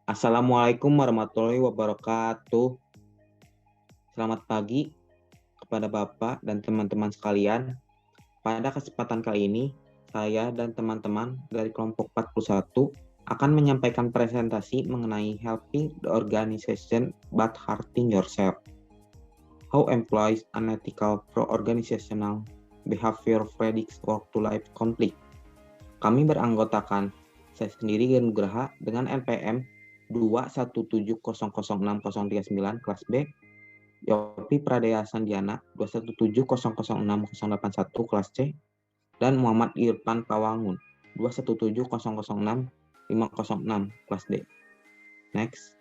Assalamualaikum warahmatullahi wabarakatuh. Selamat pagi kepada Bapak dan teman-teman sekalian. Pada kesempatan kali ini, saya dan teman-teman dari kelompok 41 akan menyampaikan presentasi mengenai helping the organization but hurting yourself. How employees unethical pro-organizational behavior predicts work-to-life conflict. Kami beranggotakan saya sendiri Nugraha dengan NPM 217006039 kelas B, Yopi Pradaya Sandiana 217006081 kelas C, dan Muhammad Irfan Pawangun 217006506 kelas D. Next.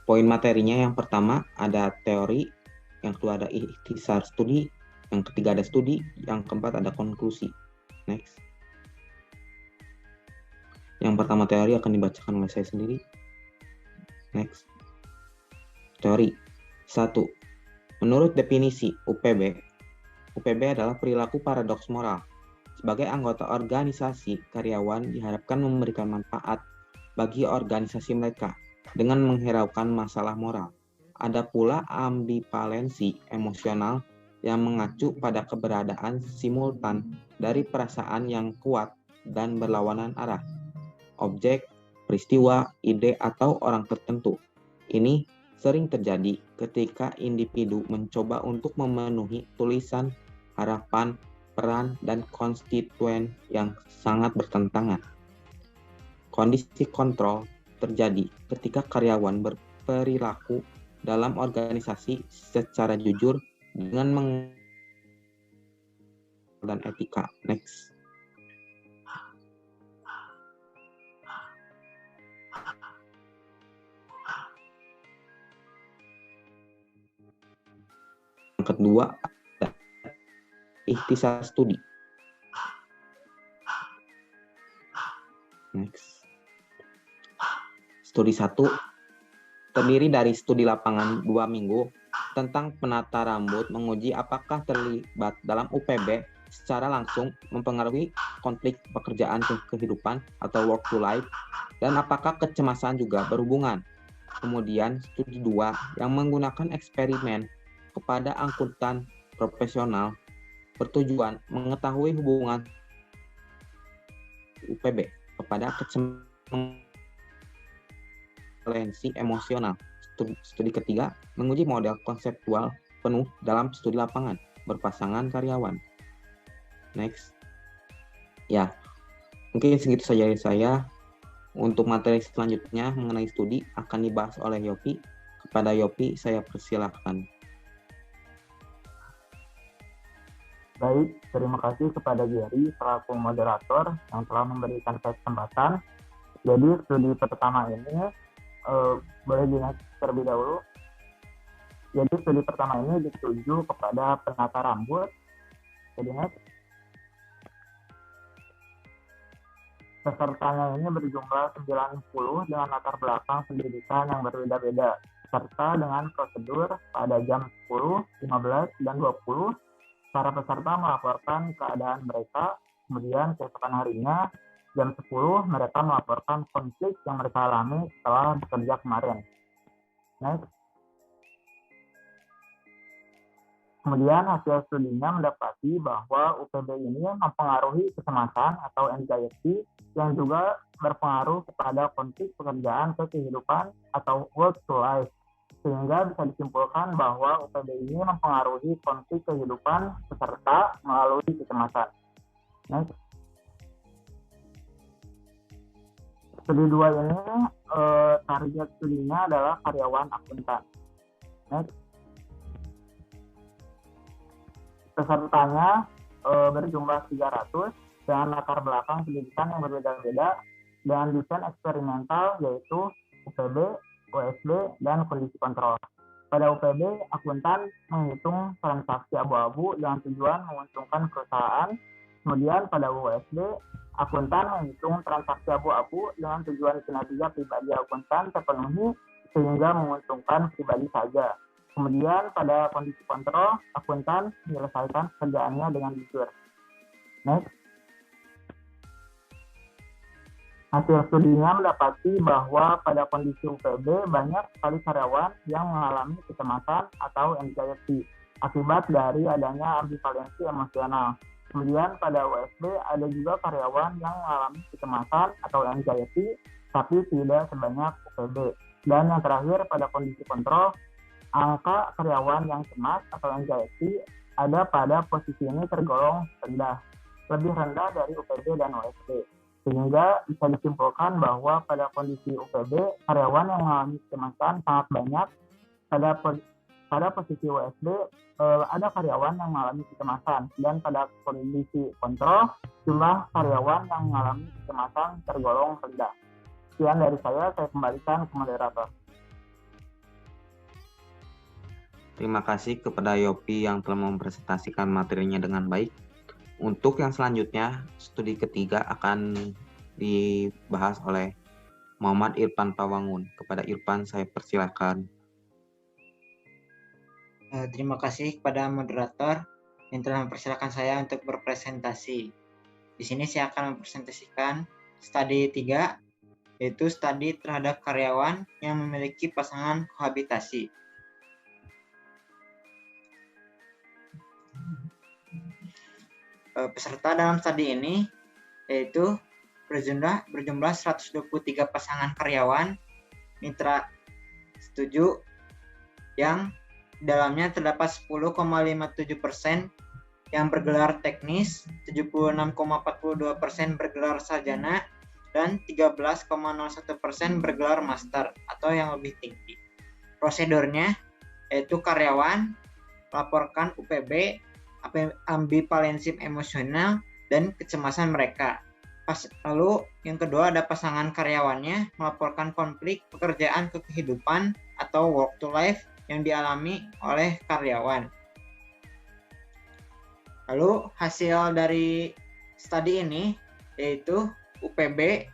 Poin materinya yang pertama ada teori, yang kedua ada ikhtisar studi, yang ketiga ada studi, yang keempat ada konklusi. Next. Yang pertama teori akan dibacakan oleh saya sendiri. Next. Teori 1. Menurut definisi UPB adalah perilaku paradoks moral. Sebagai anggota organisasi, karyawan diharapkan memberikan manfaat bagi organisasi mereka dengan menghiraukan masalah moral. Ada pula ambivalensi emosional yang mengacu pada keberadaan simultan dari perasaan yang kuat dan berlawanan arah. Objek, peristiwa, ide, atau orang tertentu. Ini sering terjadi ketika individu mencoba untuk memenuhi tulisan, harapan, peran, dan konstituen yang sangat bertentangan. Kondisi kontrol terjadi ketika karyawan berperilaku dalam organisasi secara jujur dengan dan etika. Next. Yang kedua, ikhtisar studi. Next. Studi 1 terdiri dari studi lapangan 2 minggu tentang penata rambut, menguji apakah terlibat dalam UPB secara langsung mempengaruhi konflik pekerjaan ke kehidupan atau work to life, dan apakah kecemasan juga berhubungan. Kemudian studi 2 yang menggunakan eksperimen kepada akuntan profesional bertujuan mengetahui hubungan UPB kepada kecemasan emosional. Studi ketiga menguji model konseptual penuh dalam studi lapangan berpasangan karyawan. Next. Ya, mungkin segitu saja dari saya. Untuk materi selanjutnya mengenai studi akan dibahas oleh Yopi. Kepada Yopi saya persilahkan. Baik, terima kasih kepada Gary selaku moderator yang telah memberikan kesempatan. Jadi studi pertama ini boleh dilihat terlebih dahulu. Jadi studi pertama ini dituju kepada penata rambut. Jadi next. Pesertanya ini berjumlah 90 dengan latar belakang pendidikan yang berbeda-beda, serta dengan prosedur pada jam 10, 15, dan 20. Para peserta melaporkan keadaan mereka, kemudian keesokan harinya jam 10 mereka melaporkan konflik yang mereka alami setelah bekerja kemarin. Next. Kemudian hasil studinya mendapati bahwa UPB ini mempengaruhi kecemasan atau anxiety yang juga berpengaruh kepada konflik pekerjaan ke kehidupan atau work to life. Sehingga bisa disimpulkan bahwa UPB ini mempengaruhi konflik kehidupan peserta melalui kecemasan. Next. Studi 2 ini target studinya adalah karyawan akuntan. Next. Pesertanya berjumlah 300 dengan latar belakang pendidikan yang berbeda-beda dengan desain eksperimental yaitu UPB, OSB, dan kondisi kontrol. Pada UPB, akuntan menghitung transaksi abu-abu dengan tujuan menguntungkan perusahaan. Kemudian pada OSB, akuntan menghitung transaksi abu-abu dengan tujuan kinerja pribadi akuntan terpenuhi sehingga menguntungkan pribadi saja. Kemudian pada kondisi kontrol, akuntan menyelesaikan pekerjaannya dengan jujur. Next. Hasil studinya mendapati bahwa pada kondisi UPB banyak sekali karyawan yang mengalami kecemasan atau anxiety akibat dari adanya ambivalensi emosional. Kemudian pada USB ada juga karyawan yang mengalami kecemasan atau anxiety tapi tidak sebanyak UPB. Dan yang terakhir pada kondisi kontrol, angka karyawan yang cemas atau anxiety ada pada posisi ini tergolong rendah, lebih rendah dari UPB dan USB. Sehingga bisa disimpulkan bahwa pada kondisi UPB, karyawan yang mengalami kecemasan sangat banyak. Pada posisi USB, ada karyawan yang mengalami kecemasan. Dan pada kondisi kontrol, jumlah karyawan yang mengalami kecemasan tergolong rendah. Sekian dari saya kembalikan ke moderator. Terima kasih kepada Yopi yang telah mempresentasikan materinya dengan baik. Untuk yang selanjutnya, studi ketiga akan dibahas oleh Muhammad Irfan Pawangun. Kepada Irfan, saya persilakan. Terima kasih kepada moderator yang telah mempersilakan saya untuk berpresentasi. Di sini saya akan mempresentasikan studi 3, yaitu studi terhadap karyawan yang memiliki pasangan kohabitasi. Peserta dalam studi ini yaitu berjumlah 123 pasangan karyawan mitra setuju yang dalamnya terdapat 10,57% yang bergelar teknis, 76,42% bergelar sarjana, dan 13,01% bergelar master atau yang lebih tinggi. Prosedurnya yaitu karyawan melaporkan UPB, ambivalensi emosional, dan kecemasan mereka. Lalu yang kedua ada pasangan karyawannya melaporkan konflik pekerjaan ke kehidupan atau work to life yang dialami oleh karyawan. Lalu hasil dari studi ini yaitu UPB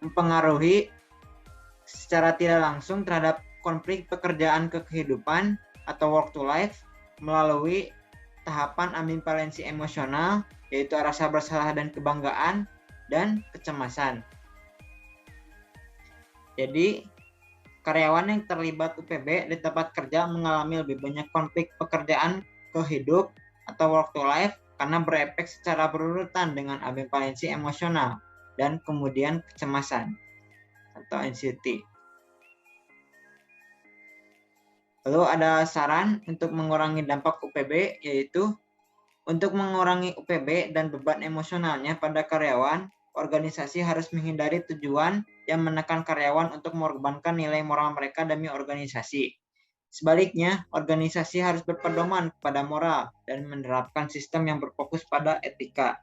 mempengaruhi secara tidak langsung terhadap konflik pekerjaan ke kehidupan atau work to life melalui tahapan ambivalensi emosional, yaitu rasa bersalah dan kebanggaan, dan kecemasan. Jadi, karyawan yang terlibat UPB di tempat kerja mengalami lebih banyak konflik pekerjaan ke hidup atau work to life karena berefek secara berurutan dengan ambivalensi emosional dan kemudian kecemasan atau anxiety. Lalu ada saran untuk mengurangi dampak UPB, yaitu untuk mengurangi UPB dan beban emosionalnya pada karyawan, organisasi harus menghindari tujuan yang menekan karyawan untuk mengorbankan nilai moral mereka demi organisasi. Sebaliknya, organisasi harus berpedoman pada moral dan menerapkan sistem yang berfokus pada etika.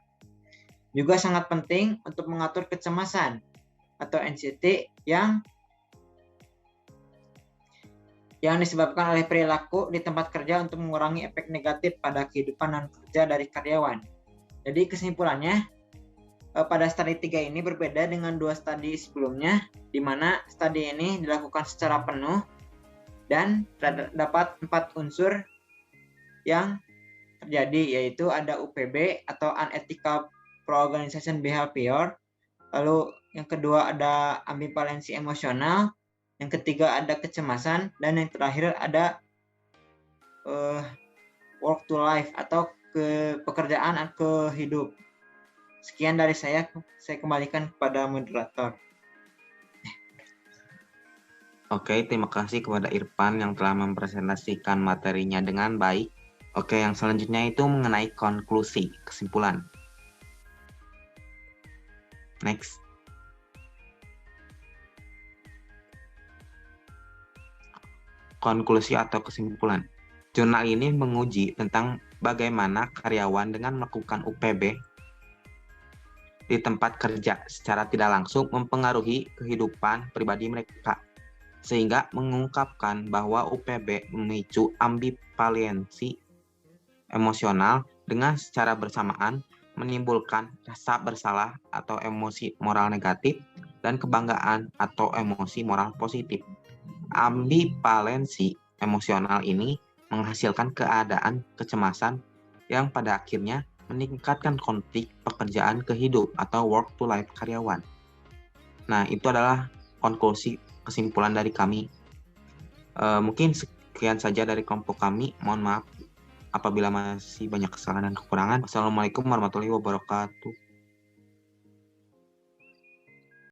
Juga sangat penting untuk mengatur kecemasan atau anxiety yang disebabkan oleh perilaku di tempat kerja untuk mengurangi efek negatif pada kehidupan dan kerja dari karyawan. Jadi kesimpulannya, pada studi 3 ini berbeda dengan 2 studi sebelumnya, di mana studi ini dilakukan secara penuh dan terdapat 4 unsur yang terjadi, yaitu ada UPB atau Unethical Pro-Organization Behavior, lalu yang kedua ada ambivalensi emosional, yang ketiga ada kecemasan, dan yang terakhir ada work to life atau pekerjaan ke hidup. Sekian dari saya kembalikan kepada moderator. Oke, terima kasih kepada Irfan yang telah mempresentasikan materinya dengan baik. Oke, yang selanjutnya itu mengenai konklusi, kesimpulan. Next. Konklusi atau kesimpulan. Jurnal ini menguji tentang bagaimana karyawan dengan melakukan UPB di tempat kerja secara tidak langsung mempengaruhi kehidupan pribadi mereka, sehingga mengungkapkan bahwa UPB memicu ambivalensi emosional dengan secara bersamaan menimbulkan rasa bersalah atau emosi moral negatif dan kebanggaan atau emosi moral positif. Ambivalensi emosional ini menghasilkan keadaan kecemasan yang pada akhirnya meningkatkan konflik pekerjaan ke hidup atau work to life karyawan. Nah, itu adalah konklusi kesimpulan dari kami. Mungkin sekian saja dari kelompok kami. Mohon maaf apabila masih banyak kesalahan dan kekurangan. Wassalamualaikum warahmatullahi wabarakatuh.